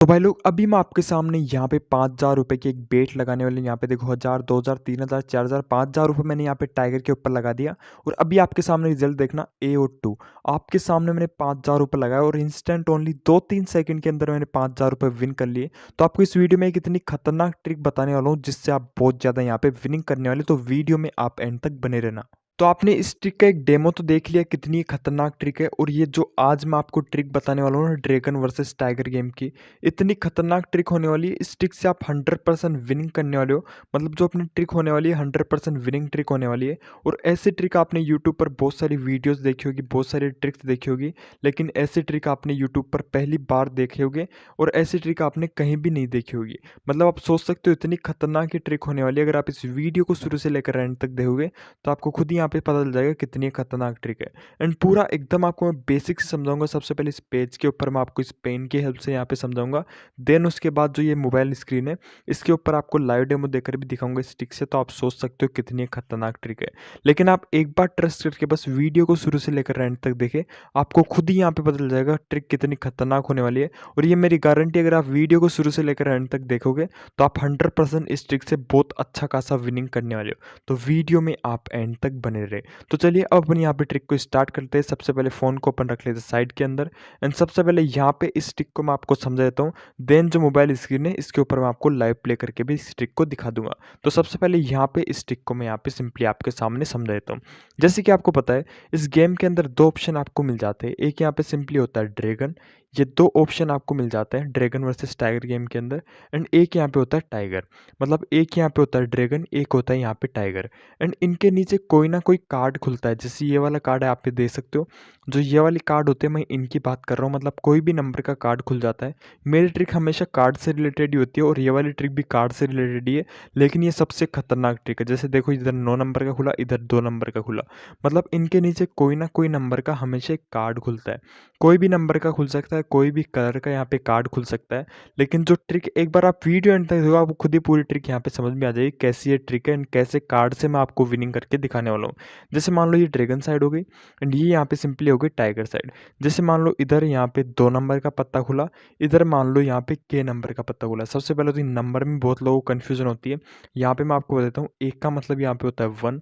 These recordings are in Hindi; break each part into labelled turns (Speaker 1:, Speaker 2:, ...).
Speaker 1: तो भाई लोग अभी मैं आपके सामने यहाँ पे 5,000 रुपए की एक बेट लगाने वाले यहाँ पे देखो 1000, 2000, 3000, 4000, 5,000 रुपए मैंने यहाँ पे टाइगर के ऊपर लगा दिया। और अभी आपके सामने रिजल्ट देखना ए और 2 आपके सामने मैंने 5,000 रुपए लगाया और इंस्टेंट ओनली 2-3 सेकंड के अंदर मैंने 5,000 रुपए विन कर लिए। तो आपको इस वीडियो में एक इतनी खतरनाक ट्रिक बताने वाला हूँ जिससे आप बहुत ज़्यादा यहाँ पे विनिंग करने वाले, तो वीडियो में आप एंड तक बने रहना। तो आपने इस ट्रिक का एक डेमो तो देख लिया कितनी खतरनाक ट्रिक है, और ये जो आज मैं आपको ट्रिक बताने वाला हूँ ना ड्रैगन वर्सेस टाइगर गेम की, इतनी खतरनाक ट्रिक होने वाली है। इस ट्रिक से आप 100% विनिंग करने वाले हो। मतलब जो अपनी ट्रिक होने वाली है 100% विनिंग ट्रिक होने वाली है। और ऐसी ट्रिक आपने यूट्यूब पर बहुत सारी वीडियोस देखी होगी, बहुत सारी ट्रिक्स देखी होगी, लेकिन ऐसी ट्रिक आपने यूट्यूब पर पहली बार देखे होगे और ऐसी ट्रिक आपने कहीं भी नहीं देखी होगी। मतलब आप सोच सकते हो इतनी खतरनाक ये ट्रिक होने वाली है। अगर आप इस वीडियो को शुरू से लेकर एंड तक देखोगे तो आपको खुद ही यहाँ पे पता चल जाएगा कितनी खतरनाक ट्रिक है। एंड पूरा एकदम आपको मैं बेसिक से समझाऊंगा। सबसे पहले इस पेज के ऊपर मैं आपको इस पेन की हेल्प से यहाँ पे समझाऊंगा। देन उसके बाद जो ये मोबाइल स्क्रीन है इसके ऊपर आपको लाइव डेमो देकर भी दिखाऊंगा इस ट्रिक से। तो आप सोच सकते हो कितनी खतरनाक ट्रिक है। लेकिन आप एक बार ट्रस्ट करके बस वीडियो को शुरू से लेकर एंड तक देखें, आपको खुद ही यहाँ पे पता चल जाएगा ट्रिक कितनी खतरनाक होने वाली है। और ये मेरी गारंटी, अगर आप वीडियो को शुरू से लेकर एंड तक देखोगे तो आप 100% इस ट्रिक से बहुत अच्छा खासा विनिंग करने वाले हो। तो वीडियो में आप एंड तक बने रहे। तो चलिए अब अपन यहाँ पे ट्रिक को स्टार्ट करते हैं। सबसे पहले फ़ोन को अपन रख लेते हैं साइड के अंदर। एंड सबसे पहले यहाँ पे इस ट्रिक को मैं आपको समझा देता हूँ। देन जो मोबाइल स्क्रीन है इसके ऊपर मैं आपको लाइव प्ले करके भी इस ट्रिक को दिखा दूंगा। तो सबसे पहले यहाँ पे इस ट्रिक को मैं यहाँ पे सिंपली आपके सामने समझा देता हूँ। जैसे कि आपको पता है इस गेम के अंदर दो ऑप्शन आपको मिल जाते हैं। एक यहाँ पे सिंपली होता है ड्रैगन, ये दो ऑप्शन आपको मिल जाते हैं ड्रैगन वर्सेस टाइगर गेम के अंदर। एंड एक यहाँ पे होता है टाइगर, मतलब एक यहाँ पे होता है ड्रैगन, एक होता है यहाँ पे टाइगर। एंड इनके नीचे कोई ना कोई कार्ड खुलता है। जैसे ये वाला कार्ड है, आप ये देख सकते हो। जो ये वाली कार्ड होते हैं मैं इनकी बात कर रहा हूँ, मतलब कोई भी नंबर का कार्ड खुल जाता है। मेरी ट्रिक हमेशा कार्ड से रिलेटेड ही होती है और ये वाली ट्रिक भी कार्ड से रिलेटेड ही है। लेकिन ये सबसे खतरनाक ट्रिक है। जैसे देखो इधर 9 नंबर का खुला, इधर 2 नंबर का खुला, मतलब इनके नीचे कोई ना कोई नंबर का हमेशा एक कार्ड खुलता है। कोई भी नंबर का खुल सकता है, कोई भी कलर का यहाँ पे कार्ड खुल सकता है। लेकिन जो ट्रिक, एक बार आप वीडियो एंड तक देखो, आपको खुद ही पूरी ट्रिक यहाँ पे समझ में आ जाएगी कैसी ये ट्रिक है एंड कैसे कार्ड से मैं आपको विनिंग करके दिखाने वाला हूँ। जैसे मान लो ये ड्रैगन साइड हो गई एंड ये यहाँ पे सिंपली हो गई टाइगर साइड। जैसे मान लो इधर यहाँ पे 2 नंबर का पत्ता खुला, इधर मान लो यहाँ पे के नंबर का पत्ता खुला। सबसे पहले तो इन नंबर में बहुत लोगों को कन्फ्यूजन होती है। यहाँ पे मैं आपको बताता हूँ, एक का मतलब यहाँ पे होता है 1,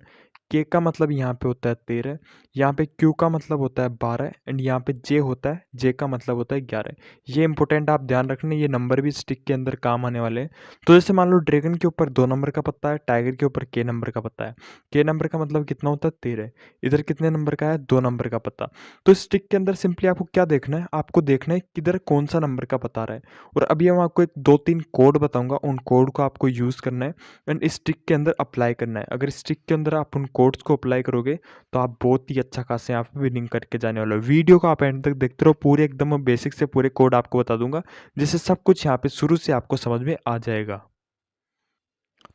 Speaker 1: के का मतलब यहाँ पे होता है 13, यहाँ पे क्यू का मतलब होता है 12 एंड यहाँ पे जे होता है, जे का मतलब होता है 11। ये इंपॉर्टेंट आप ध्यान रखना, ये नंबर भी स्टिक के अंदर काम आने वाले हैं। तो जैसे मान लो ड्रैगन के ऊपर 2 नंबर का पत्ता है, टाइगर के ऊपर के नंबर का पत्ता है। के नंबर का मतलब कितना होता है 13। इधर कितने नंबर का है 2 नंबर का पत्ता। तो स्टिक के अंदर सिंपली आपको क्या देखना है, आपको देखना है किधर कौन सा नंबर का पता रहा है। और अभी हम आपको एक 2-3 कोड बताऊंगा, उन कोड को आपको यूज़ करना है एंड इस ट्रिक के अंदर अप्लाई करना है। अगर इस ट्रिक के अंदर आप उन कोड्स को अप्लाई करोगे तो आप बहुत ही अच्छा खासे यहाँ पे विनिंग करके जाने वाले हो। वीडियो को आप एंड तक देखते रहो, पूरे एकदम बेसिक से पूरे कोड आपको बता दूंगा जिससे सब कुछ यहाँ पे शुरू से आपको समझ में आ जाएगा।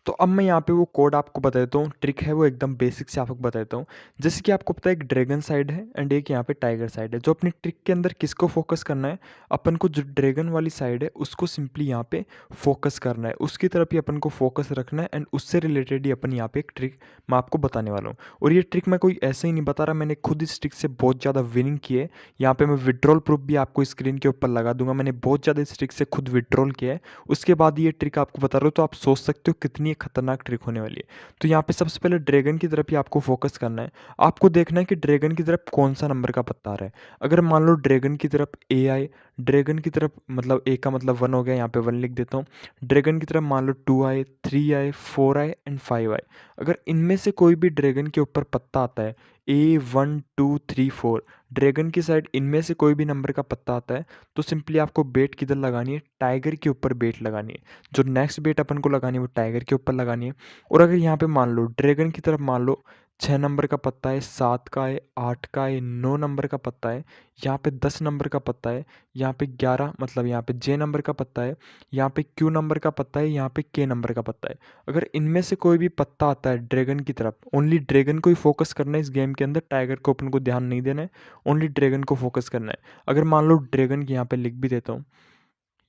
Speaker 1: तो अब मैं यहाँ पे वो कोड आपको बता देता हूँ, ट्रिक है वो एकदम बेसिक से आपको बता देता हूँ। जैसे कि आपको पता है एक ड्रैगन साइड है एंड एक यहाँ पे टाइगर साइड है। जो अपनी ट्रिक के अंदर किसको फोकस करना है, अपन को जो ड्रैगन वाली साइड है उसको सिंपली यहाँ पे फोकस करना है, उसकी तरफ ही अपन को फोकस रखना है एंड उससे रिलेटेड ही अपन यहाँ पे एक ट्रिक मैं आपको बताने वाला हूँ। और ये ट्रिक मैं कोई ऐसे ही नहीं बता रहा, मैंने खुद इस ट्रिक से बहुत ज़्यादा विनिंग की है। यहाँ पे मैं विड्रॉल प्रूफ भी आपको स्क्रीन के ऊपर लगा दूंगा। मैंने बहुत ज़्यादा इस ट्रिक से खुद विड्रॉल किया है, उसके बाद ये ट्रिक आपको बता रहा हूँ। तो आप सोच सकते हो कितनी खतरनाक ट्रिक होने वाली है। तो यहाँ पे सबसे पहले ड्रैगन की तरफ ही आपको फोकस करना है। आपको देखना है कि ड्रैगन की तरफ कौन सा नंबर का पत्ता आ रहा है। अगर मान लो ड्रैगन की तरफ ए आए, ड्रैगन की तरफ मतलब ए का मतलब 1 हो गया, यहाँ पे 1 लिख देता हूँ। ड्रैगन की तरफ मान लो 2 आए, 3 आए, 4 आए एंड 5 आए। अगर इनमें से कोई भी ड्रैगन के ऊपर पत्ता आता है, A 1 2 3 4, ड्रैगन की साइड इनमें से कोई भी नंबर का पत्ता आता है, तो सिंपली आपको बेट किधर लगानी है, टाइगर के ऊपर बेट लगानी है। जो नेक्स्ट बेट अपन को लगानी है वो टाइगर के ऊपर लगानी है। और अगर यहाँ पे मान लो ड्रैगन की तरफ मान लो 6 नंबर का पत्ता है, 7 का है, 8 का है, 9 नंबर का पत्ता है, यहाँ पे 10 नंबर का पत्ता है, यहाँ पे 11 मतलब यहाँ पे जे नंबर का पत्ता है, यहाँ पे क्यू नंबर का पत्ता है, यहाँ पे के नंबर का पत्ता है। अगर इनमें से कोई भी पत्ता आता है ड्रैगन की तरफ, ओनली ड्रैगन को ही फोकस करना है इस गेम के अंदर, टाइगर को अपन को ध्यान नहीं देना है, ओनली ड्रैगन को फोकस करना है। अगर मान लो ड्रैगन की यहाँ पे लिख भी देता हूँ,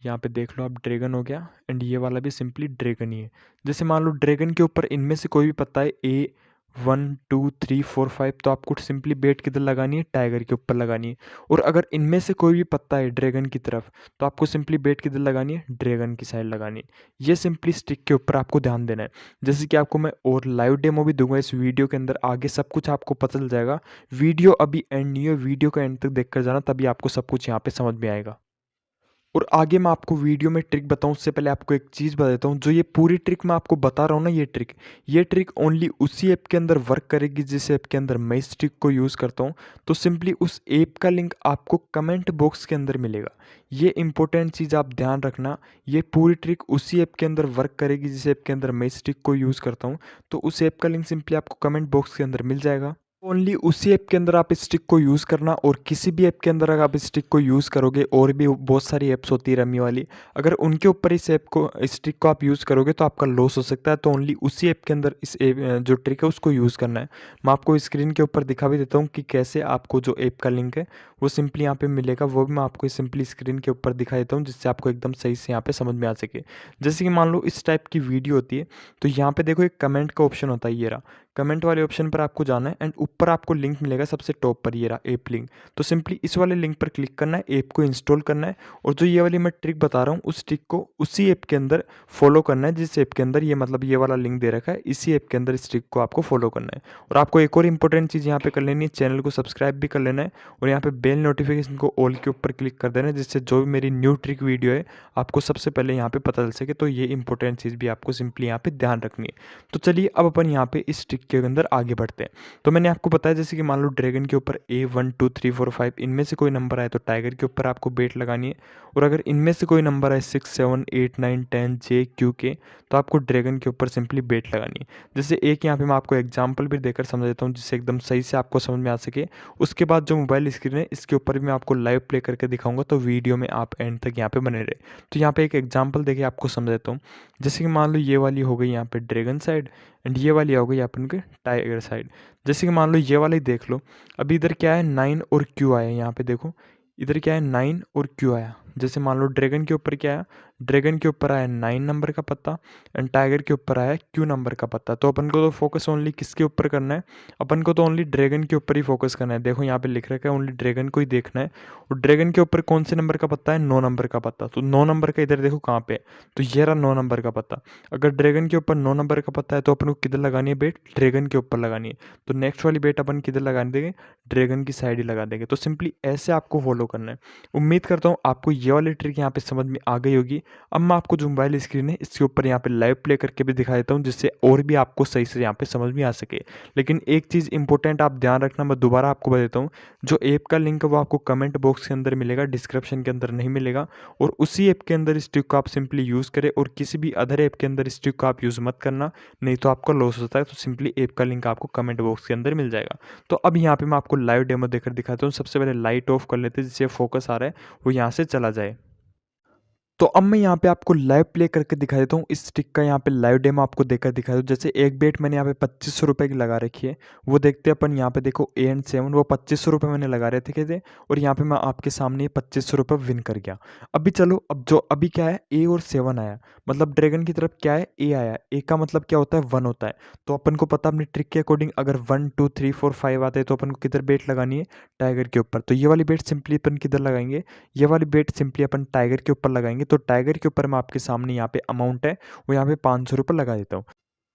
Speaker 1: यहाँ पे देख लो आप ड्रैगन हो गया एंड ये वाला भी सिंपली ड्रैगन ही है। जैसे मान लो ड्रैगन के ऊपर इनमें से कोई भी पत्ता है, 1 2 3 4 5, तो आपको सिंपली बेट किधर लगानी है, टाइगर के ऊपर लगानी है। और अगर इनमें से कोई भी पत्ता है ड्रैगन की तरफ, तो आपको सिंपली बेट किधर लगानी है, ड्रैगन की साइड लगानी है। ये सिंपली स्टिक के ऊपर आपको ध्यान देना है। जैसे कि आपको मैं और लाइव डेमो भी दूंगा इस वीडियो के अंदर, आगे सब कुछ आपको पता चल जाएगा। वीडियो अभी एंड नहीं है, वीडियो का एंड तक देख कर जाना, तभी आपको सब कुछ यहाँ पे समझ में आएगा। और आगे मैं आपको वीडियो में ट्रिक बताऊं उससे पहले आपको एक चीज़ बता देता हूं, जो ये पूरी ट्रिक मैं आपको बता रहा हूं ना, ये ट्रिक ओनली उसी ऐप के अंदर वर्क करेगी जिस ऐप के अंदर मैं इस ट्रिक को यूज़ करता हूं। तो सिंपली उस ऐप का लिंक आपको कमेंट बॉक्स के अंदर मिलेगा। ये इंपॉर्टेंट चीज़ आप ध्यान रखना, ये पूरी ट्रिक उसी ऐप के अंदर वर्क करेगी जिस ऐप के अंदर मैं इस ट्रिक को यूज़ करता हूँ। तो उस ऐप का लिंक सिंपली आपको कमेंट बॉक्स के अंदर मिल जाएगा। ओनली उसी ऐप के अंदर आप इस ट्रिक को यूज़ करना, और किसी भी ऐप के अंदर अगर आप इस ट्रिक को यूज़ करोगे, और भी बहुत सारी ऐप्स होती है रमी वाली, अगर उनके ऊपर इस ट्रिक को आप यूज़ करोगे तो आपका लॉस हो सकता है। तो ओनली उसी ऐप के अंदर इस ऐप जो ट्रिक है उसको यूज़ करना है। मैं आपको स्क्रीन के ऊपर दिखा भी देता हूँ कि कैसे आपको जो ऐप का लिंक है वो सिंपली यहाँ पे मिलेगा, वो भी मैं आपको सिंपली स्क्रीन के ऊपर दिखा देता हूँ, जिससे आपको एकदम सही से यहाँ पे समझ में आ सके। जैसे कि मान लो इस टाइप की वीडियो होती है, तो यहाँ पे देखो एक कमेंट का ऑप्शन होता है, ये रहा कमेंट वाले ऑप्शन पर आपको जाना है, एंड ऊपर आपको लिंक मिलेगा सबसे टॉप पर, ये रहा ऐप लिंक। तो सिंपली इस वाले लिंक पर क्लिक करना है, ऐप को इंस्टॉल करना है, और जो ये वाली मैं ट्रिक बता रहा हूँ उस ट्रिक को उसी ऐप के अंदर फॉलो करना है जिस ऐप के अंदर ये मतलब ये वाला लिंक दे रखा है, इसी ऐप के अंदर इस ट्रिक को आपको फॉलो करना है। और आपको एक और इंपॉर्टेंट चीज़ यहाँ पे कर लेनी है, चैनल को सब्सक्राइब भी कर लेना है, और यहाँ पे बेल नोटिफिकेशन को ऑल के ऊपर क्लिक कर देना है, जिससे जो भी मेरी न्यू ट्रिक वीडियो है आपको सबसे पहले यहाँ पे पता चल सके। तो ये इंपॉर्टेंट चीज़ भी आपको सिंपली यहाँ पे ध्यान रखनी है। तो चलिए अब अपन यहाँ पे इस ट्रिक के अंदर आगे बढ़ते हैं। तो मैंने आपको बताया जैसे कि मान लो ड्रैगन के ऊपर A 1 2 3 4 5 इनमें से कोई नंबर आए तो टाइगर के ऊपर आपको बेट लगानी है, और अगर इनमें से कोई नंबर आए 6 7 8 9 10 J Q K, तो आपको ड्रैगन के ऊपर सिंपली बेट लगानी है। जैसे एक यहाँ पे मैं आपको एग्जाम्पल भी देकर समझ देता हूँ, जिससे एकदम सही से आपको समझ में आ सके। उसके बाद जो मोबाइल स्क्रीन है इसके ऊपर भी मैं आपको लाइव प्ले करके दिखाऊंगा, तो वीडियो में आप एंड तक यहाँ पे बने रहे। तो यहाँ पे एक एग्जाम्पल देके आपको समझ देता हूँ। जैसे कि मान लो ये वाली हो गई यहाँ पे ड्रैगन साइड, एंड ये वाली हो गई अपन के टाइगर साइड। जैसे कि मान लो ये वाली देख लो, अभी इधर क्या है 9 और Q आया, यहाँ पे देखो इधर क्या है 9 और Q आया। जैसे मान लो ड्रैगन के ऊपर क्या आया, ड्रैगन के ऊपर आया 9 नंबर का पत्ता, एंड टाइगर के ऊपर आया Q नंबर का पत्ता। तो अपन को तो फोकस ओनली किसके ऊपर करना है, अपन को तो ओनली ड्रैगन के ऊपर ही फोकस करना है। देखो यहाँ पे लिख रखा है ओनली ड्रैगन को ही देखना है, और ड्रैगन के ऊपर कौन से नंबर का पत्ता है, 9 नंबर का पत्ता। तो 9 नंबर का इधर देखो कहाँ पे है, तो ये रहा 9 नंबर का पत्ता। अगर ड्रैगन के ऊपर 9 नंबर का पत्ता है तो अपन को किधर लगानी है बेट, ड्रैगन के ऊपर लगानी है। तो नेक्स्ट वाली बेट अपन किधर लगाने देंगे, ड्रैगन की साइड ही लगा देंगे। तो सिंपली ऐसे आपको फॉलो करना है। उम्मीद करता हूँ आपको ये वाली ट्रिक यहाँ पे समझ में आ गई होगी। अब मैं आपको जो मोबाइल स्क्रीन है इसके ऊपर यहाँ पे लाइव प्ले करके भी दिखा देता हूँ, जिससे और भी आपको सही से यहाँ पे समझ में आ सके। लेकिन एक चीज़ इंपॉर्टेंट आप ध्यान रखना, मैं दोबारा आपको बता देता हूँ, जो ऐप का लिंक है वो आपको कमेंट बॉक्स के अंदर मिलेगा, डिस्क्रिप्शन के अंदर नहीं मिलेगा। और उसी ऐप के अंदर इस ट्रिक को आप सिंपली यूज़ करें, और किसी भी अदर ऐप के अंदर इस ट्रिक को आप यूज़ मत करना, नहीं तो आपका लॉस होता है। तो सिंपली ऐप का लिंक आपको कमेंट बॉक्स के अंदर मिल जाएगा। तो अब यहाँ पे मैं आपको लाइव डेमो देकर दिखाता हूँ। सबसे पहले लाइट ऑफ कर लेते हैं, जिससे फोकस आ रहा है वो यहाँ से चला जाए। तो अब मैं यहाँ पे आपको लाइव प्ले करके दिखा देता हूँ, इस स्टिक का यहाँ पे लाइव डेमो आपको देकर दिखा दूँ। जैसे एक बेट मैंने यहाँ पे 2500 रुपये की लगा रखी है, वो देखते हैं अपन। यहाँ पे देखो A एंड 7 वो 2500 रुपये मैंने लगा रहे थे, और यहाँ पे मैं आपके सामने 2500 रुपये विन कर गया। अभी चलो, अब जो अभी क्या है A और 7 आया, मतलब ड्रैगन की तरफ क्या है A आया। A का मतलब क्या होता है, 1 होता है। तो अपन को पता अपनी ट्रिक के अकॉर्डिंग अगर 1 2 3 4 5 आते हैं तो अपन को किधर बेट लगानी है, टाइगर के ऊपर। तो ये वाली बेट सिंपली अपन किधर लगाएंगे, ये वाली बेट सिंपली अपन टाइगर के ऊपर लगाएंगे। तो टाइगर के ऊपर मैं आपके सामने यहाँ पे अमाउंट है वो यहाँ पे 500 रुपये लगा देता हूँ।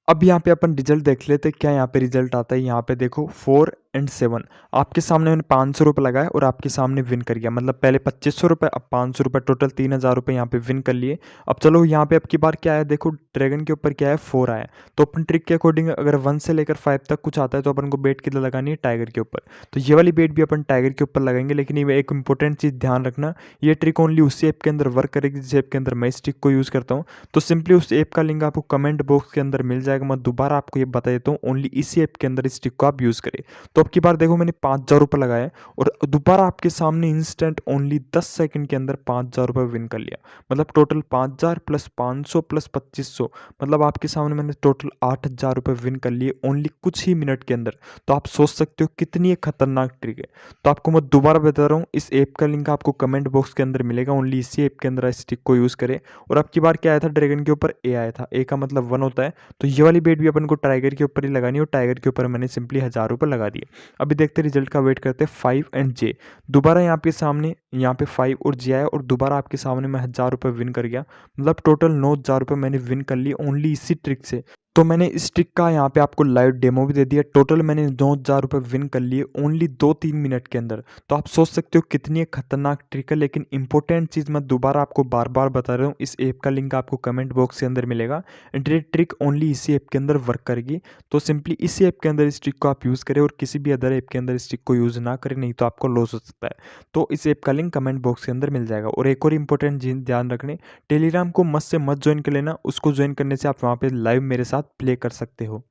Speaker 1: अब यहाँ पे अपन रिजल्ट देख लेते हैं, क्या यहाँ पे रिजल्ट आता है। यहाँ पे देखो 4 एंड 7 आपके सामने मैंने 500 रुपये लगाए और आपके सामने विन कर गया। मतलब पहले 2500 रुपये, अब 500 रुपये, टोटल 3000 रुपये यहाँ पे विन कर लिए। अब चलो यहाँ पे अब की बार क्या है, देखो ड्रैगन के ऊपर क्या है 4 आया। तो अपन ट्रिक के अकॉर्डिंग अगर 1 से लेकर 5 तक कुछ आता है तो अपन को बेट किधर लगानी है, टाइगर के ऊपर। तो ये वाली बेट भी अपन टाइगर के ऊपर लगाएंगे। लेकिन ये एक इंपॉर्टेंट चीज़ ध्यान रखना, ये ट्रिक ओनली उसी ऐप के अंदर वर्क करेगी जिस ऐप के अंदर मैं इस ट्रिक को यूज़ करता हूँ। तो सिंपली उस ऐप का लिंक आपको कमेंट बॉक्स के अंदर मिल जाएगा। मैं दोबारा आपको ये बता देता हूँ, ओनली इसी ऐप के अंदर इस ट्रिक को आप यूज़ करें। तो अब की बार देखो मैंने 5,000 रुपये लगाए और दोबारा आपके सामने इंस्टेंट ओनली 10 सेकंड के अंदर 5,000 रुपये विन कर लिया। मतलब टोटल 5,000 प्लस 500 प्लस 2,500, मतलब आपके सामने मैंने टोटल 8,000 रुपये विन कर लिए ओनली कुछ ही मिनट के अंदर। तो आप सोच सकते हो कितनी एक खतरनाक ट्रिक है। तो आपको मैं दोबारा बता रहा हूँ, इस ऐप का लिंक आपको कमेंट बॉक्स के अंदर मिलेगा। ओनली इसी ऐप के अंदर इस ट्रिक को यूज़ करें। और अब की बार क्या आया था, ड्रैगन के ऊपर ए आया था, ए का मतलब 1 होता है। तो ये वाली बेट भी अपन को टाइगर के ऊपर ही लगानी है और टाइगर के ऊपर मैंने सिंपली 1,000 रुपये लगा दिए। अभी देखते हैं रिजल्ट का, वेट करते हैं। 5 एंड जे, दोबारा यहाँ पे सामने यहाँ पे 5 और जे आया और दोबारा आपके सामने मैं 1,000 रुपये विन कर गया। मतलब टोटल 9,000 रुपये मैंने विन कर लिए ओनली इसी ट्रिक से। तो मैंने इस ट्रिक का यहाँ पे आपको लाइव डेमो भी दे दिया। टोटल मैंने 9,000 रुपये विन कर लिए ओनली 2-3 मिनट के अंदर। तो आप सोच सकते हो कितनी एक खतरनाक ट्रिक है। लेकिन इंपॉर्टेंट चीज़ मैं दोबारा आपको बार बार बता रहा हूँ, इस ऐप का लिंक आपको कमेंट बॉक्स के अंदर मिलेगा। एंड ये ट्रिक ओनली इसी ऐप के अंदर वर्क करेगी। तो सिंपली इसी ऐप के अंदर इस ट्रिक को आप यूज़ करें और किसी भी अदर ऐप के अंदर इस ट्रिक को यूज़ ना करें, नहीं तो आपको लॉस हो सकता है। तो इस ऐप का लिंक कमेंट बॉक्स के अंदर मिल जाएगा। और एक और इंपॉर्टेंट चीज़ ध्यान रखने, टेलीग्राम को मत से मत ज्वाइन कर लेना। उसको ज्वाइन करने से आप वहाँ पे लाइव मेरे साथ प्ले कर सकते हो।